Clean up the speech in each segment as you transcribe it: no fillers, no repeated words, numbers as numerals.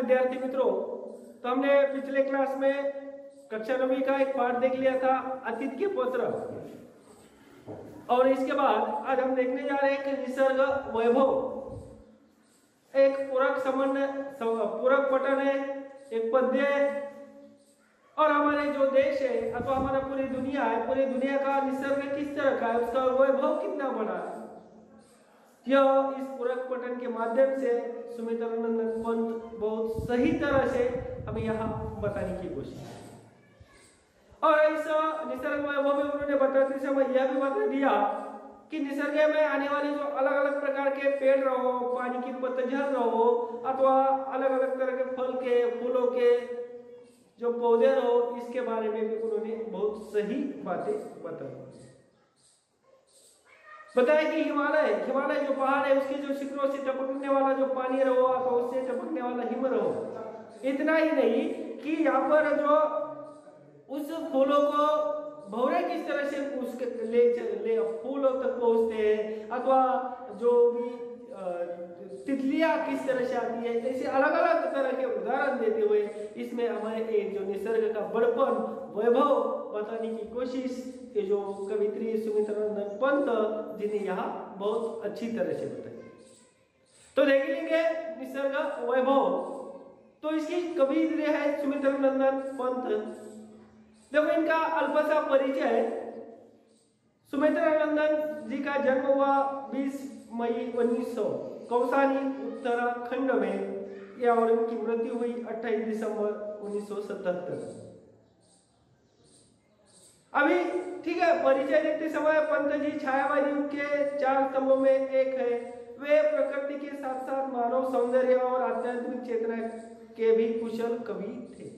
विद्यार्थी मित्रों, तो हमने पिछले क्लास में कक्षा 9वीं का एक पाठ देख लिया था, अतीत के पुत्र। और इसके बाद आज हम देखने जा रहे हैं कि निसर्ग वैभव एक पूरक संबंध, पूरक पठन है, एक पद्य है। और हमारे जो देश है अथवा हमारा पूरी दुनिया है, पूरी दुनिया का निसर्ग किस तरह का है, उसका वैभव कितना बड़ा है, यह इस पूरक पठन के माध्यम से सुमित्रानंद पंत बहुत सही तरह से हमें यहाँ बताने की कोशिश की। और इस निसर्ग वैभव में उन्होंने बताते समय यह भी बता दिया कि निसर्ग में आने वाले जो अलग अलग प्रकार के पेड़ रहो, पानी की पतझड़ रहो, अथवा अलग अलग तरह के फल के, फूलों के जो पौधे रहो, इसके बारे में भी उन्होंने बहुत सही बातें बताई। बताया कि हिमालय जो पहाड़ है, उसके जो शिखरों से टपकने वाला जो पानी रहो, अथवा उससे टपकने वाला हिम रहो। इतना ही नहीं कि यहाँ पर जो उस फूलों को भौरे किस तरह से उसके ले फूलों तक पहुंचते हैं, अथवा जो भी तितलियां किस तरह से आती है, ऐसे अलग अलग तरह के उदाहरण देते हुए इसमें हमारे एक जो निसर्ग का बड़पन, वैभव बताने की कोशिश ये जो कवित्री सुमित्रानंद पंत जी ने यहाँ बहुत अच्छी तरह से बताई। तो देख लेंगे निसर्ग वैभव। तो इसकी कवि है सुमित्रानंद पंत। देखो इनका अल्प सा परिचय है। सुमित्रानंद जी का जन्म हुआ 20 मई 1900 कौसानी उत्तराखंड में, या और इनकी मृत्यु हुई 28 दिसंबर 1977। अभी ठीक है, परिचय देखते समय पंत जी छायावादी युग के 4 स्तंभों में एक है। वे प्रकृति के साथ साथ मानव सौंदर्य और आध्यात्मिक चेतना के भी कुशल कवि थे।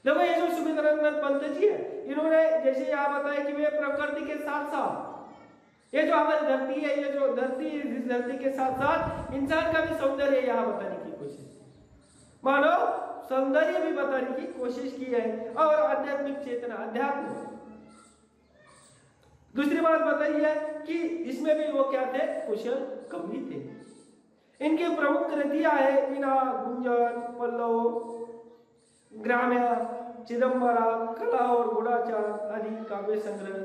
देखो ये जो सुमित्रानंद पंत जी है, इन्होंने जैसे यहाँ बताया कि वे प्रकृति के साथ साथ, ये जो हमारी धरती है, ये जो धरती है, इस धरती के साथ साथ इंसान का भी सौंदर्य यहाँ बताने की कोशिश, मानव सौंदर्य भी बताने की कोशिश की है, और आध्यात्मिक चेतना, अध्यात्म। दूसरी बात बताई है कि इसमें भी वो क्या थे, कुशल कवि थे। इनकी प्रमुख कृतियां है वीणा, गुंजन, पल्लव, ग्राम्य, चिदंबरा, कला और गुड़ाचार आदि काव्य संग्रह,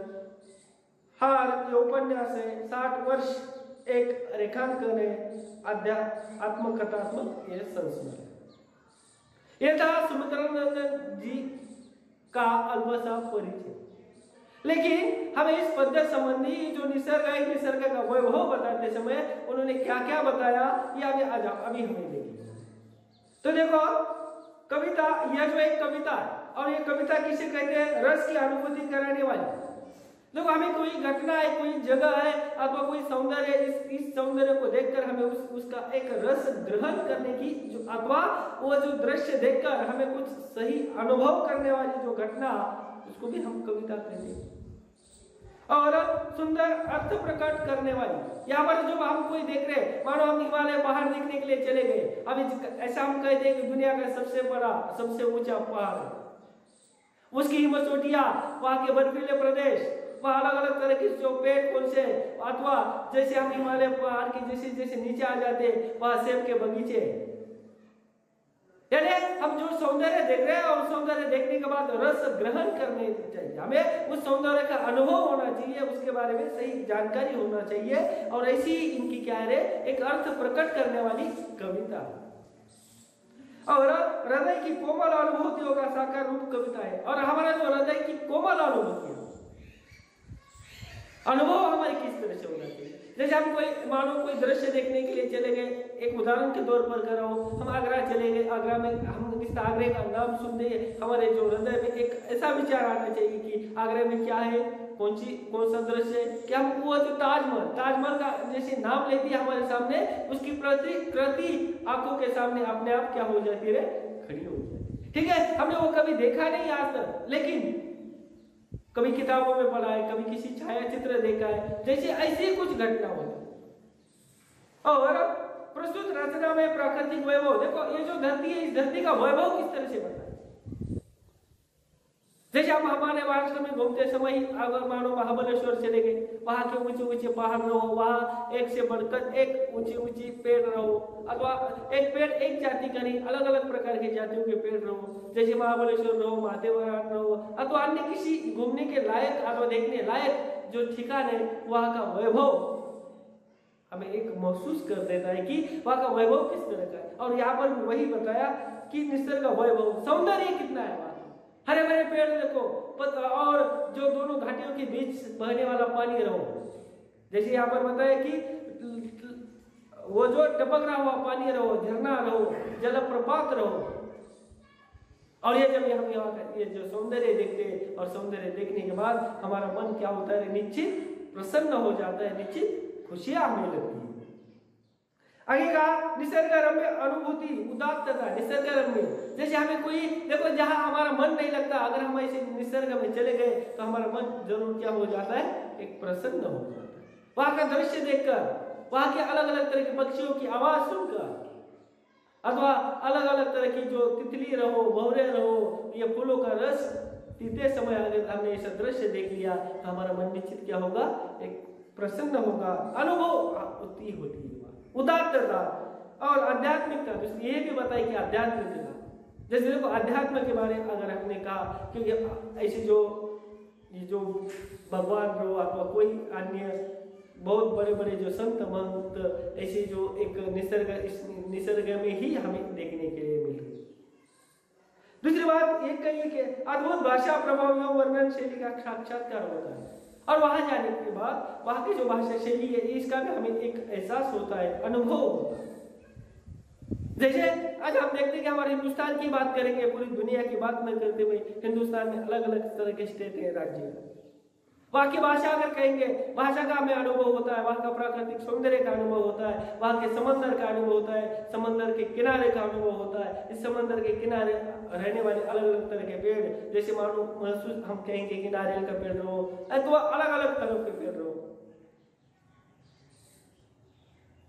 हार, ये उपन्यास है, 60 वर्ष एक रेखांकन है, आत्मकथात्मक ये संस्मरण। यह था सुमित्रानंद जी का अल्पसा परिचय। लेकिन हमें इस पद्य संबंधी जो निसर्ग है, निसर्ग का वैभव बताते समय उन्होंने क्या क्या बताया, ये अभी हमें देखिए। तो देखो कविता, यह जो एक कविता है, और ये कविता किसे कहते हैं, रस की अनुभूति कराने वाली। देखो हमें कोई घटना है, कोई जगह है, अथवा कोई सौंदर्य, इस सौंदर्य को देखकर हमें उसका एक रस ग्रहण करने की जो, अथवा वो जो दृश्य देखकर हमें कुछ सही अनुभव करने वाली जो घटना, उसको भी हम कविता कहते हैं। और सुंदर अर्थ प्रकट करने वाली। यहाँ पर जो हम कोई देख रहे हैं, मानो हम हिमालय पहाड़ देखने के लिए चले गए, अभी ऐसा हम कहते हैं कि दुनिया का सबसे बड़ा, सबसे ऊंचा पहाड़ है, उसकी हिमचोटियां, वहां के बर्फीले प्रदेश, वहां अलग अलग तरह के जो पेड़ पौधे, अथवा जैसे हम हिमालय पहाड़ के जैसे नीचे आ जाते वहां सेब के बगीचे, यानी हम जो सौंदर्य देख रहे हैं, और सौंदर्य देखने के बाद रस ग्रहण करने चाहिए, हमें उस सौंदर्य का अनुभव होना चाहिए, उसके बारे में सही जानकारी होना चाहिए। और ऐसी इनकी क्या है, एक अर्थ प्रकट करने वाली कविता, और हृदय की कोमल अनुभूतियों का साकार रूप कविता है। और हमारा जो हृदय की कोमल अनुभूति, अनुभव हमारे किस तरह से होना चाहिए। जैसे हम कोई, मानो कोई दृश्य देखने के लिए चले गए, एक उदाहरण के तौर पर कर रहा हूं, हम आगरा चले गए, आगरा में हम इस आगरे का नाम सुनते हैं, हमारे जो हृदय में एक ऐसा विचार आना चाहिए कि आगरा में क्या है, कौन सा दृश्य है, क्या हम वो जो ताजमहल का जैसे नाम लेती है हमारे सामने, उसकी प्रतिकृति आंखों के सामने अपने आप क्या हो जाती है, खड़ी हो जाती। ठीक है, हमने वो कभी देखा नहीं आज तक, लेकिन कभी किताबों में पढ़ा है, कभी किसी छायाचित्र देखा है, जैसे ऐसी कुछ घटना होती। और प्रस्तुत रचना में प्राकृतिक वैभव, देखो ये जो धरती है, इस धरती का वैभव किस तरह से बताया। जैसे हम हमारे महाराष्ट्र में घूमते समय ही अगर मानो महाबलेश्वर चले गए, वहां के ऊंचे ऊंचे पहाड़ रहो, वहां एक से बढ़कर एक ऊंची ऊंची पेड़ रहो, अथवा एक पेड़ एक जाति का नहीं, अलग अलग प्रकार के जातियों के पेड़ रहो, जैसे महाबलेश्वर रहो, महादेवरान रहो, अथवा अन्य किसी घूमने के लायक अथवा देखने लायक जो ठिकान है, वहां का वैभव हमें एक महसूस कर देता है कि वहां का वैभव किस तरह का है। और यहाँ पर वही बताया कि निसर्ग का वैभव, सौंदर्य कितना है, हरे भरे पेड़ देखो, और जो दोनों घाटियों के बीच बहने वाला पानी रहो, जैसे यहाँ पर बताया कि वो जो टपक रहा हुआ पानी रहो, झरना रहो, जलप्रपात रहो। और ये जब हम यहाँ का ये जो सौंदर्य देखते और सौंदर्य देखने के बाद हमारा मन क्या होता है, निश्चित प्रसन्न हो जाता है, निश्चित खुशियां हमें लगती है। आगे कहा निसर्ग रम्य अनुभूति उदात्तता, निसर्ग रम्य, जैसे हमें कोई देखो जहां हमारा मन नहीं लगता, अगर हम ऐसे निसर्ग में चले गए तो हमारा मन जरूर क्या हो जाता है, एक प्रसन्न हो जाता है। वहां का दृश्य देखकर, वहां के अलग अलग तरह के पक्षियों की आवाज सुनकर, अथवा अलग अलग तरह की जो तितली रहो, भौरे रहो, ये फूलों का रस पीते समय अगर हमने ऐसा दृश्य देख लिया तो हमारा मन निश्चित क्या होगा, एक प्रसन्न होगा, अनुभव होती है, उदात्तता और आध्यात्मिकता। ये भी बताए कि आध्यात्मिकता, जैसे देखो अध्यात्म के बारे में अगर हमने कहा, क्योंकि ऐसे जो ये जो भगवान रहो अथवा कोई अन्य बहुत बड़े बड़े जो संत महंत ऐसे जो एक निसर्ग में ही हमें देखने के लिए मिल रही। दूसरी बात ये कहिए कि अद्भुत भाषा प्रभाव एवं वर्णन शैली का साक्षात्कार होता है, और वहां जाने के बाद वहां की जो भाषा शैली है इसका भी हमें एक एहसास होता है, अनुभव होता है। जैसे आज हम देखते हैं कि हमारे हिंदुस्तान की बात करेंगे, पूरी दुनिया की बात न करते हुए हिंदुस्तान में अलग अलग तरह के स्टेट है, राज्य है, वहां की भाषा अगर कहेंगे, भाषा का हमें अनुभव होता है, वहां का प्राकृतिक सौंदर्य का अनुभव होता है, वहां के समंदर का अनुभव होता है, समंदर के किनारे का अनुभव होता है। इस समंदर के किनारे रहने वाले अलग अलग तरह के पेड़, जैसे मानो महसूस हम कहेंगे कि नारियल का पेड़ रहो, तो अलग अलग तरह के पेड़ रहो।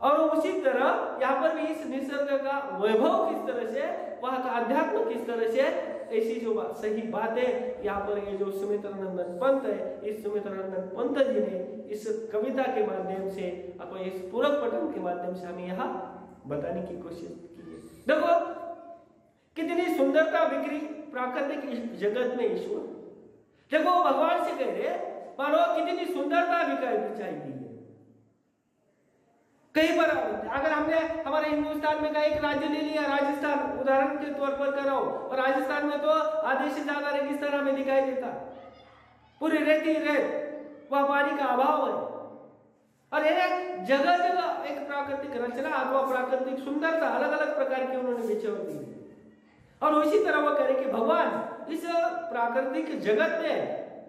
और उसी तरह यहाँ पर भी इस निसर्ग का वैभव किस तरह से, वहां का अध्यात्म किस तरह से, ऐसी जो सही बात है यहाँ पर ये जो सुमित्रानंदन पंत है, इस सुमित्रानंदन पंत जी ने इस कविता के माध्यम से अथवा इस पूरक पठन के माध्यम से हमें यहाँ बताने की कोशिश की है। देखो कितनी सुंदरता बिखरी प्राकृतिक जगत में ईश्वर, देखो भगवान से कह रहे मानो कितनी सुंदरता बिछाई दी है। कहीं पर अगर हमने हमारे हिंदुस्तान में का एक राज्य ले लिया, राजस्थान उदाहरण के तौर पर कर रहा हूं, और राजस्थान में तो आधे से ज्यादा रेगिस्तान हमें दिखाई देता, पूरी रेती रेत, वह पानी का अभाव है। और जगह जगह एक प्राकृतिक रचना अथवा प्राकृतिक सुंदरता अलग अलग प्रकार की उन्होंने बिछाव दी है। और उसी तरह वह कह कि भगवान इस प्राकृतिक जगत में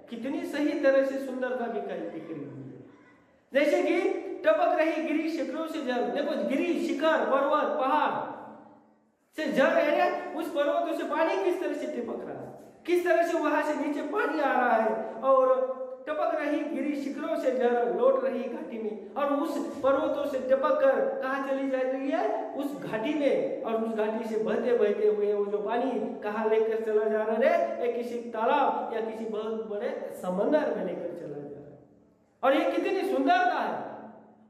कितनी सही तरह से सुंदरता बिखरी हुई है। जैसे कि टपक रही गिरी शिखरों से जल, देखो गिरी शिखर पर्वत पहाड़ से जल है, उस पर्वतों से पानी किस तरह से टपक रहा है, किस तरह से वहां से नीचे पानी आ रहा है, और टपक रही गिरी शिखरों से जल लौट रही घाटी में, और उस पर्वतों से टपक कर कहाँ चली जा रही है, उस घाटी में, और उस घाटी से बहते बहते हुए वो जो पानी कहाँ लेकर चला जा रहा है, किसी तालाब या किसी बहुत बड़े समंदर में लेकर चला जा रहा है। और ये कितनी सुंदरता है।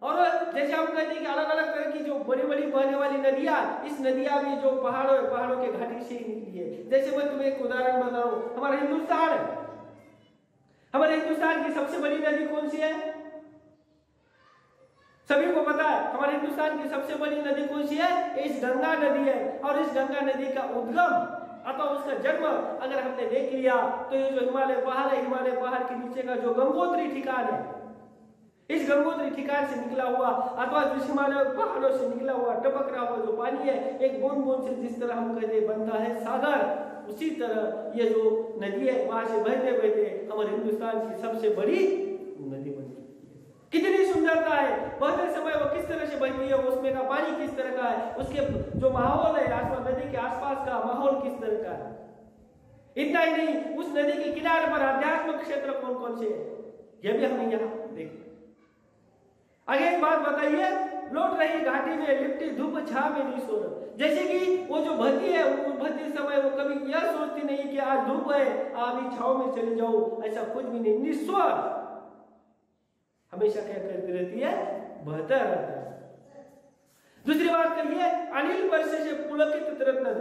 और जैसे हम कहते हैं कि अलग अलग तरह की जो बड़ी बड़ी बहने वाली नदियां, इस नदियां भी जो पहाड़ों के घाटी से ही निकली है। जैसे मैं तुम्हें एक उदाहरण बता रहा हूं, हमारा हिंदुस्तान है, हमारे हिंदुस्तान की सबसे बड़ी नदी कौन सी है, सभी को पता है। हमारे हिंदुस्तान की सबसे बड़ी नदी कौन सी है, इस गंगा नदी है। और इस गंगा नदी का उद्गम अथवा उसका जन्म अगर हमने देख लिया तो ये जो हिमालय पहाड़ है, हिमालय पहाड़ के नीचे का जो गंगोत्री ठिकान है, इस गंगोत्री ठिकान से निकला हुआ अथवा जिस हिमालय पहाड़ों से निकला हुआ टपक रहा हुआ जो पानी है, एक बूंद बूंद से जिस तरह हम कहते बनता है सागर, उसी तरह ये जो नदी है वहां से बहते बहते हमारे हिंदुस्तान की सबसे बड़ी नदी बन चुकी है। कितनी सुंदरता है, बहते समय वो किस तरह से बहती है, उसमें का पानी किस तरह का है, उसके जो माहौल है आसपास नदी के आसपास का माहौल किस तरह का है। इतना ही नहीं, उस नदी के किनारे पर आध्यात्मिक क्षेत्र कौन कौन से है, यह भी हमें यहाँ देखते। आगे एक बात बताइए, लौट रही घाटी में लिपटी धूप छा मेरी सोर। जैसे कि वो जो भती है, वो भती समय वो कभी यह सोचती नहीं कि आज धूप है, अभी छाव में चले जाओ, ऐसा कुछ भी नहीं, निस्वार्थ हमेशा क्या करती रहती है, बहता रहता है। दूसरी बात कहिए, अनिल वर्ष से पुलकित रत्न।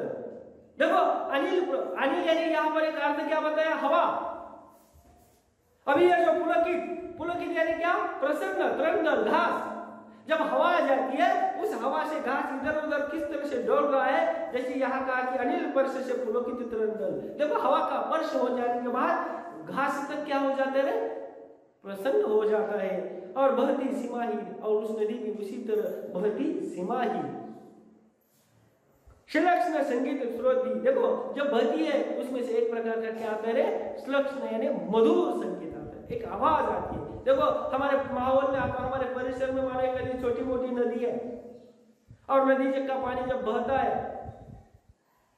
देखो अनिल यानी यहाँ पर एक अर्थ क्या बताया, हवा। अभी ये जो पुलकित यानी क्या, प्रसन्न, तरंगल, घास। जब हवा आ जाती है, उस हवा से घास इधर उधर किस तरह से डोल रहा है, जैसे यहाँ कहा कि अनिल वर्ष से पुलकित तरंगल। देखो हवा का वर्ष हो जाने के बाद घास तक क्या हो जाता है, प्रसन्न हो जाता है, और बहती सीमाहीन, और उस नदी की उसी तरह बहती सीमाहीन। श्लक्ष्ण संगीत स्रोत भी, देखो जब बहती है उसमें से एक प्रकार का क्या आता है, श्लक्ष्ण यानी मधुर संगीत आता है, एक आवाज आती है। देखो हमारे माहौल में आता, हमारे परिसर में माने कहीं छोटी मोटी नदी है, और नदी का पानी जब बहता है,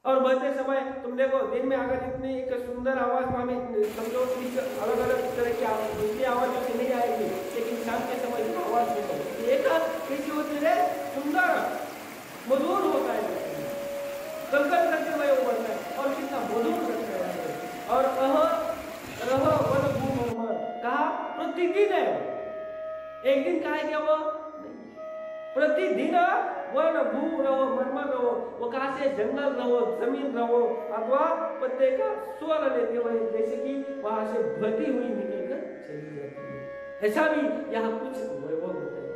और बहते समय तुम देखो दिन में अगर इतनी एक सुंदर आवाज में हमें समझो अलग अलग तरह की आवाज, दूसरी आवाज से नहीं आएगी, लेकिन शाम के समय जो आवाज सुनो एक कैसी होती है, सुंदर मधुर होता है, कलकल करते हुए वो बढ़ता है, और कितना मधुर करता है। और रह वन भूम कहा प्रतिदिन है, एक दिन कहा क्या वो, प्रतिदिन वन भू रहो, मरमर रहो, वो कहा से जंगल रहो, जमीन रहो, अथवा पत्ते का स्वर लेते हुए, जैसे कि वहां से बहती हुई निकलकर चली जाती है। ऐसा भी यहाँ कुछ वैभव होता है।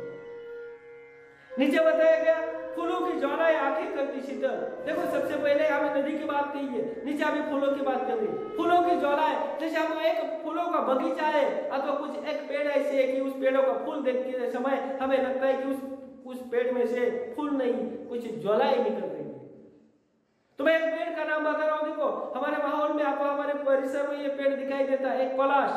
नीचे बताया गया फूलों की ज्वालाएं आंखें करती शीतल। देखो सबसे पहले हमें नदी की बात कही है, नीचे अभी फूलों की बात कर रही। फूलों की ज्वालाएं, जैसे हम एक फूलों का बगीचा है, अथवा कुछ एक पेड़ ऐसे है कि उस पेड़ों का फूल देखते समय हमें लगता है कि उस पेड़ में से फूल नहीं, कुछ ज्वालाएं निकल रही है। तो मैं एक पेड़ का नाम बता रहा हूं, देखो हमारे माहौल में आपको हमारे परिसर में ये पेड़ दिखाई देता है, एक पलाश।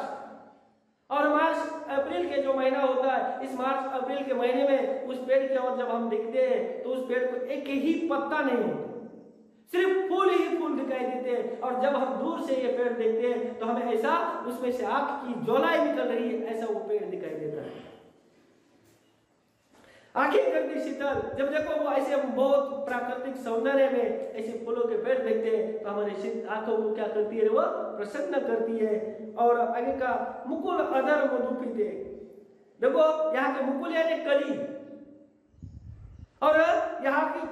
और मार्च अप्रैल के जो महीना होता है, इस मार्च अप्रैल के महीने में उस पेड़ की ओर जब हम देखते हैं तो उस पेड़ को एक ही पत्ता नहीं होता, सिर्फ फूल ही फूल दिखाई देते हैं। और जब हम दूर से ये पेड़ देखते हैं तो हमें ऐसा उसमें से आग की ज्वालाएं निकल रही है, ऐसा वो पेड़ दिखाई देता है। आंखें करती शीतल, जब देखो वो ऐसे बहुत प्राकृतिक सौंदर्य में ऐसे फूलों के पेड़ देखते हैं तो हमारे आंखों को क्या करती है, वो प्रसन्न करती है। और आगे का मुकुल अदर मधु पीते, देखो यहाँ के मुकुल यानी कली, और यहाँ की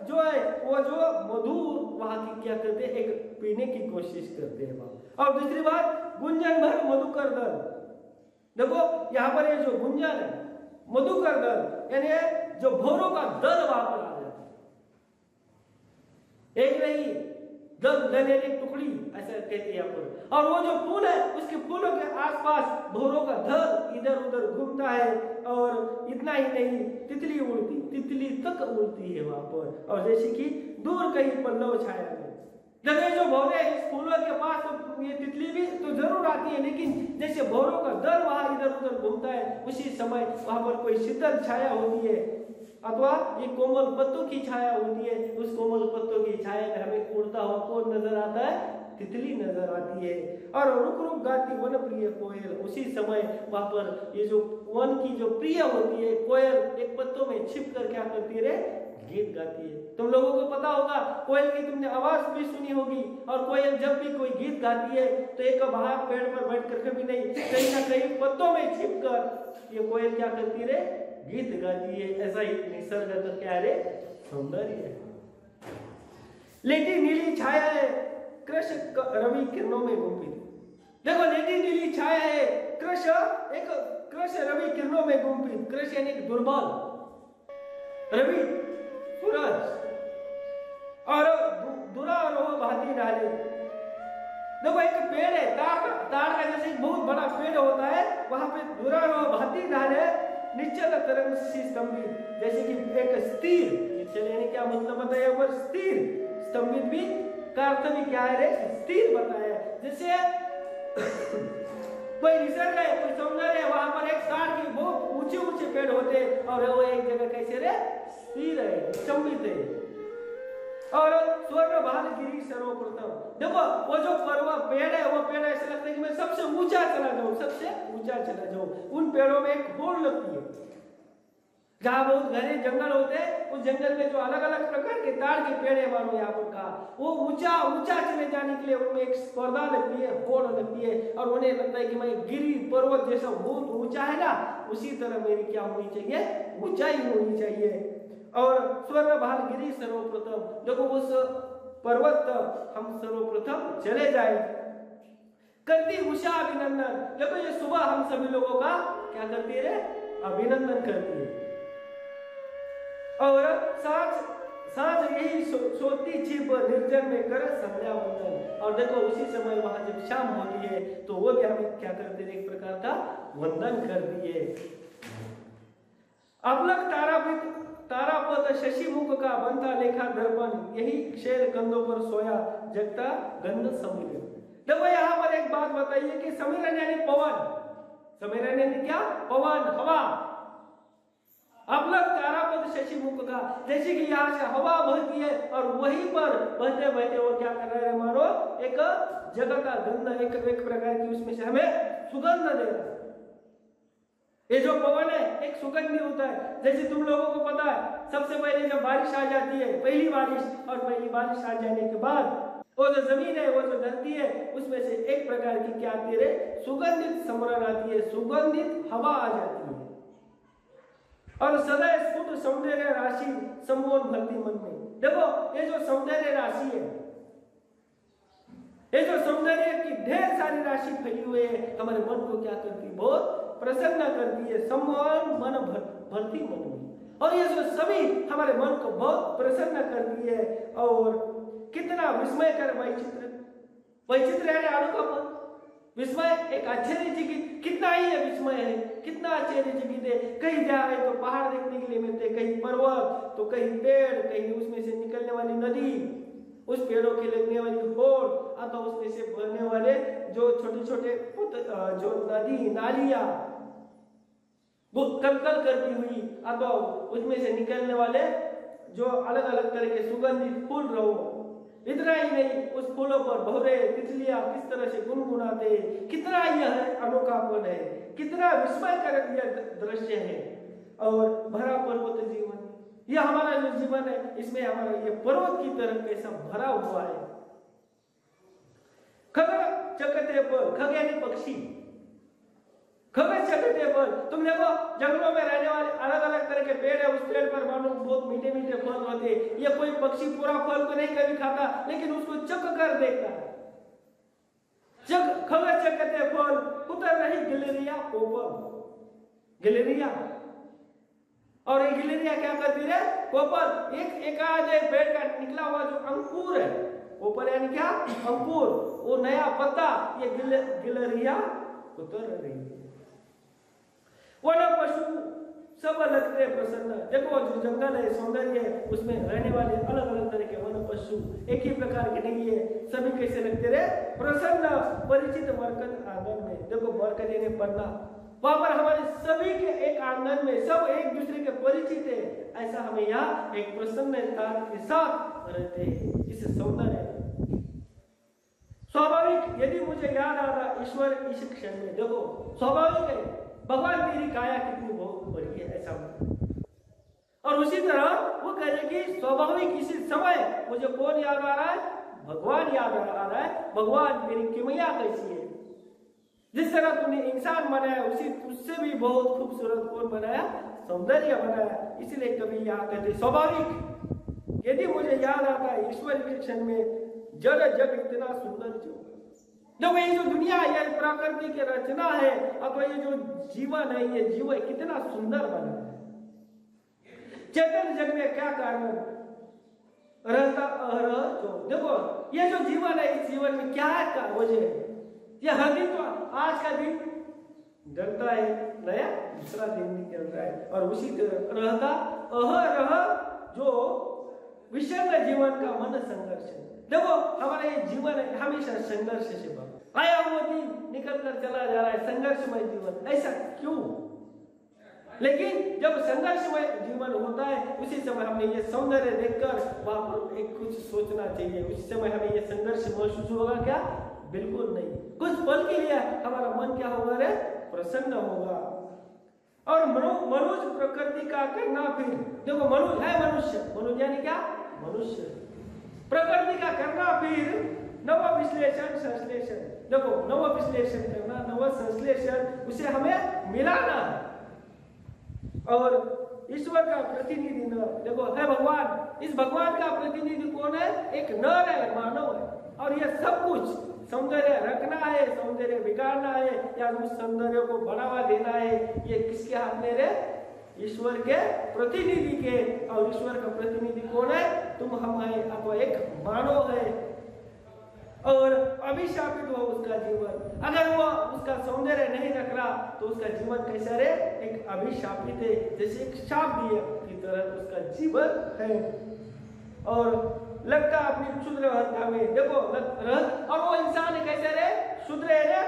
जो है वो जो मधु वहां की क्या करते हैं, एक पीने की कोशिश करते हैं वहां। और दूसरी बात गुंजन भर मधुकर दल, देखो यहाँ पर ये जो गुंजन है, मधुकर दल यानी जो भौरों का दल वहां पर आ जाता है, एक नहीं दल यानी टुकड़ी, ऐसा कहते हैं यहाँ पर। और वो जो फूल है उसके फूलों के आसपास भौरों का दल इधर उधर घूमता है। और इतना ही नहीं, तितली उड़ती, तितली तक उड़ती है वहां पर, और जैसे कि दूर कहीं पल्लव छाया में। जब ये जो भौरे इस फूलों के पास, तो ये तितली भी तो जरूर आती है, लेकिन जैसे भौरों का दल वहां इधर उधर घूमता है, उसी समय वहां पर कोई शीतल छाया होती है, अथवा ये कोमल पत्तों की छाया होती है। उस कोमल पत्तों की छाया में हमें उड़ता हुआ कौन नजर आता है, तितली नजर आती है। और रुक रुक गाती वन प्रिय कोयल, उसी समय वहां पर ये जो वन की जो प्रिय होती है कोयल, एक पत्तों में छिप कर क्या करती है, गीत गाती है। तुम लोगों को पता होगा कोयल की तुमने आवाज भी सुनी होगी, और कोयल जब भी कोई गीत गाती है तो एक बाहर पेड़ पर बैठ कर कभी नहीं, कहीं ना कहीं पत्तों में छिप कर ये कोयल क्या करती है, गीत गाती है। ऐसा ही निसर्ग का क्या है, सौंदर्य है। लेटी नीली छाया है कृष रवि किरणों में घूमती, देखो लेटी नीली छाया है, कृष एक कृष रवि किरणों में घूमती। कृष यानी दुर्बल, रवि सूरज, और दुरारोह भाती डाले। देखो एक पेड़ है, ताड़ का जैसे एक बहुत बड़ा पेड़ होता है, वहां पे दुरारोह भाती डाले, निश्चल तरंग सी स्तंभित, जैसे कि एक स्थिर, निश्चल यानी क्या मतलब बताया ऊपर, स्थिर, स्तंभित भी का अर्थ भी क्या है, स्थिर बताया। जैसे कोई निसर्ग है, कोई सौंदर्य है, वहां पर एक ताड़ के बहुत ऊंचे ऊंचे पेड़ होते हैं, और वो एक जगह कैसे रे, स्थिर है, स्तंभित है। और स्वर्ण भाल गिरी सर्वप्रथम, देखो वो जो पेड़ है, वो पेड़ ऐसा लगता है कि मैं सबसे ऊंचा चला जाऊं, सबसे ऊंचा चला जाऊं। उन पेड़ों में एक होड़ लगती है, जहाँ बहुत घने जंगल होते हैं, उस जंगल में जो अलग अलग प्रकार के ताड़ के पेड़ है, मानो यहाँ पर कहा, वो ऊंचा ऊंचा चले जाने के लिए उनमें एक स्पर्धा लगती है, होड़ लगती है, और उन्हें लगता है कि मैं गिरी पर्वत जैसा बहुत ऊंचा है ना, उसी तरह मेरी क्या होनी चाहिए, ऊंचाई होनी चाहिए। और स्वर्ग भाल गिरी सर्वप्रथम, देखो उस पर्वत तक हम सर्वप्रथम चले जाए। करती उषा अभिनंदन, देखो ये सुबह हम सभी लोगों का क्या करती है, अभिनंदन करती है। और सांझ यही सोती छिप निर्जन में कर संध्या वंदन, और देखो उसी समय वहां जब शाम होती है तो वो भी हमें क्या करते हैं, एक प्रकार का वंदन करती है। अवलक तारापद शशिमुख का बनता लेखा दर्पण, यही क्षैर कंधों पर सोया जगता गंध समीरण। देखो यहाँ पर एक बात बताइए कि समीरण यानी पवन, समीरण यानी क्या, पवन, हवा। अवलक तारापद शशिमुख का, जैसे कि यहाँ से हवा बहती है और वहीं पर बहते बहते वो क्या कर रहा है, मानो एक जगह का गंध, एक प्रकार की उसमें से हमें सुगंध दे रहा है। ये जो पवन है एक सुगंधी होता है। जैसे तुम लोगों को पता है, सबसे पहले जब बारिश आ जाती है, पहली बारिश, और पहली बारिश आ जाने के बाद वो जो जमीन है, वो जो धरती है, उसमें से एक प्रकार की क्या आती है, सुगंधित समरण आती है, सुगंधित हवा आ जाती है। और सदा स्फुट सौंदर्य राशि सम्मोहन भरती मन में। देखो ये जो सौंदर्य राशि है, ये जो सौंदर्य की ढेर सारी राशि फैली हुई है, हमारे मन को क्या करती है, बहुत प्रसन्न करती है, सम्मोहन मन भरती मन में। और ये जो सभी हमारे मन को बहुत प्रसन्न करती है। और कितना विस्मय कर वैचित्र, वैचित्र यानी अनोखापन, विस्मय एक आश्चर्यचकित, कितना ही है विस्मय है, कितना आश्चर्यचकित है। कहीं जाए तो पहाड़ देखने के लिए मिलते, कहीं पर्वत, तो कहीं पेड़, कहीं उसमें से निकलने वाली नदी, उस पेड़ों के लगने वाली होड़, अथवा उसमें से बहने वाले जो छोटे छोटे जो नदी नालियां वो कलकल करती हुई, अथवा उसमें से निकलने वाले जो अलग अलग तरह के सुगंधित फूल रहो। इतना ही नहीं, उस फूलों पर भौरे तितलियां किस तरह से गुनगुनाते, कितना यह अनोखापन है, कितना विस्मयकर यह दृश्य है। और भरा पर्वत जीवन, यह हमारा जो जीवन है, इसमें हमारा ये पर्वत की तरह कैसा भरा हुआ है। खग चकते पर, खग यानी पक्षी, खग चकते पर, तुम देखो जंगलों में रहने वाले अलग अलग तरह के पेड़ है, उस पेड़ पर मानो बहुत मीठे मीठे फल होते। ये कोई पक्षी पूरा फल तो नहीं कभी खाता, लेकिन उसको चक कर देखता है। खग चकते फल उतर रही गिलरिया कोपल, गिलरिया, और ये गिलरिया क्या करती है, कोपल, एक आधे पेड़ का निकला हुआ जो अंकुर है, कोपल यानी क्या, अंकुर, वो नया पत्ता, ये गिलरिया उतर रही है। वन पशु सब लगते प्रसन्न, देखो जो जंगल है, सौंदर्य है, उसमें रहने वाले अलग अलग तरह के वन पशु एक ही प्रकार के नहीं है, सभी कैसे लगते रहे, प्रसन्न। परिचित मरकत आंगन में, देखो मरकत यानी पन्ना, वहां पर हमारे सभी के एक आंगन में सब एक दूसरे के परिचित है, ऐसा हमें यहाँ एक प्रसन्नता के साथ रहते हैं। इस सौंदर्य स्वाभाविक, यदि मुझे याद आता ईश्वर इस क्षण में, देखो स्वाभाविक है, भगवान तेरी काया कितनी बहुत बड़ी है, ऐसा। और उसी तरह वो कह रहे कि स्वाभाविक इसी समय मुझे कौन याद आ रहा है, भगवान याद आ रहा है। भगवान तेरी किमया कैसी है, जिस तरह तूने इंसान बनाया उसी उससे भी बहुत खूबसूरत कौन बनाया, सौंदर्य बनाया। इसलिए कभी यहाँ कहते स्वाभाविक, यदि मुझे याद आता है ईश्वर के क्षण में, जग जग इतना सुंदर जो, देखो ये जो दुनिया है, ये प्रकृति की रचना है, अब ये जो जीवन है, ये जीवन कितना सुंदर बना है। चेतन जग में क्या कारण रहता अहरह जो, देखो ये जो जीवन है, इस जीवन में क्या है का वजह है। ये हर दिन तो आज का दिन डरता है, नया दूसरा दिन निकल रहा है, और उसी तरह रहता अहरह जो विषम जीवन का मन संघर्ष है। देखो हमारा ये जीवन है हमेशा संघर्ष से भरा, आया हुआ दिन निकल कर चला जा रहा है, संघर्षमय जीवन, ऐसा क्यों? लेकिन जब संघर्षमय जीवन होता है, उसी समय हमें ये सौंदर्य देखकर वहां पर एक कुछ सोचना चाहिए। उसी समय हमें ये संघर्ष महसूस होगा क्या? बिल्कुल नहीं। कुछ पल के लिए हमारा मन क्या होगा रे? प्रसन्न होगा। और मनुज प्रकृति का करना फिर, देखो मनुज है मनुष्य, मनुज यानी क्या, मनुष्य, प्रकृति का करना फिर नव विश्लेषण संश्लेषण, देखो नव विश्लेषण करना, नव संश्लेषण, उसे हमें मिलाना है। और ईश्वर का प्रतिनिधि न, देखो है भगवान, इस भगवान का प्रतिनिधि कौन है, एक नर है, मानव है। और यह सब कुछ सौंदर्य रखना है, सौंदर्य बिगाड़ना है, या उस सौंदर्य को बढ़ावा देना है, ये किसके हाथ में है, ईश्वर के प्रतिनिधि के। और ईश्वर का प्रतिनिधि कौन है, तुम हम है, अथवा एक मानव है। और अभिशापित हो उसका जीवन, अगर वो उसका सौंदर्य नहीं रख रहा तो उसका जीवन कैसा है, एक अभिशापित है, जैसे एक शाप दिया की तरह उसका जीवन है। और लगता अपनी क्षुद्र अहंता में, देखो और वो इंसान कैसे रहे, क्षुद्र है,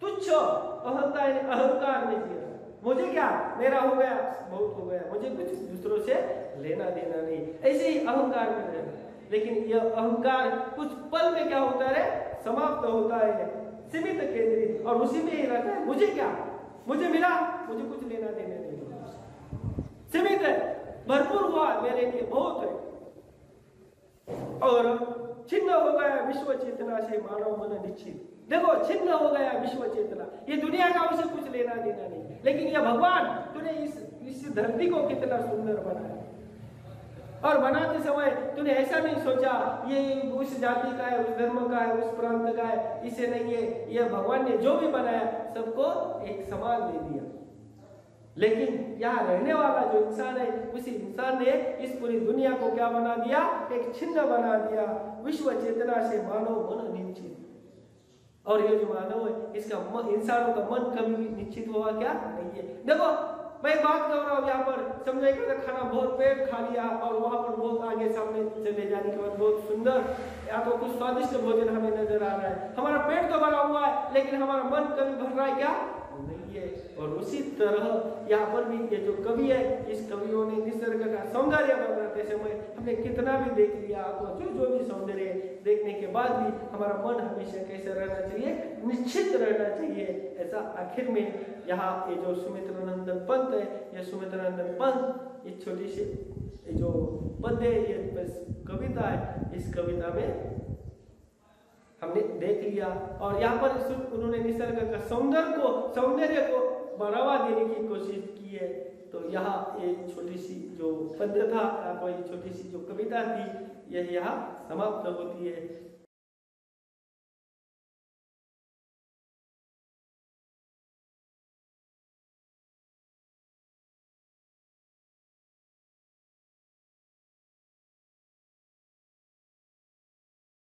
तुच्छ अहंता, अहंकार में जी, मुझे क्या, मेरा हो गया, बहुत हो गया, मुझे कुछ दूसरों से लेना देना नहीं, ऐसे ही अहंकार में रहना। लेकिन यह अहंकार कुछ पल में क्या होता है, समाप्त होता है, सीमित केंद्रित, और उसी में ही रहता है, मुझे क्या, मुझे मिला, मुझे कुछ लेना देना नहीं, सीमित है, भरपूर हुआ मेरे लिए, बहुत है। और छिन्न हो गया विश्व चेतना से मानव मन निश्चित, देखो छिन्न हो गया विश्व चेतना, ये दुनिया का उसे कुछ लेना देना नहीं। लेकिन यह भगवान तूने इस धरती को कितना सुंदर बनाया, और बनाते समय तूने ऐसा नहीं सोचा ये उस जाति का है, उस धर्म का है, उस प्रांत का है, इसे नहीं है, यह भगवान ने जो भी बनाया सबको एक समान दे दिया। लेकिन यहाँ रहने वाला जो इंसान है, उसी इंसान ने इस पूरी दुनिया को क्या बना दिया, एक छिन्न बना दिया, विश्व चेतना से मानव मन निश्चित। और ये जो मानव है, इसका इंसानों का मन कभी भी निश्चित हुआ क्या, नहीं है। देखो मैं बात कर रहा हूँ यहाँ पर, समझे खाना बहुत पेट खा लिया, और वहां पर बहुत आगे सामने चले जाने के बाद बहुत सुंदर या तो कुछ स्वादिष्ट भोजन हमें नजर आ रहा है, हमारा पेट तो भरा हुआ है, लेकिन हमारा मन कभी भर रहा है क्या, नहीं है। और उसी तरह यहाँ पर भी ये जो कवि है, इस कवियों ने निसर्ग का सौंदर्य बनाते समय हमने कितना भी देख लिया, तो जो भी सौंदर्य देखने के बाद भी हमारा मन हमेशा कैसे रहना चाहिए, निश्चित रहना चाहिए। ऐसा आखिर में यहाँ ये जो सुमित्रानंदन पंत है, ये सुमित्रानंदन पंत इस छोटी सी जो पद्य है, ये कविता है, इस कविता में हमने देख लिया। और यहाँ पर उन्होंने निसर्ग का सौंदर्य को बढ़ावा देने की कोशिश की है। तो यहाँ ये छोटी सी जो पद्य था, कोई छोटी सी जो कविता थी, यह यहाँ समाप्त होती है।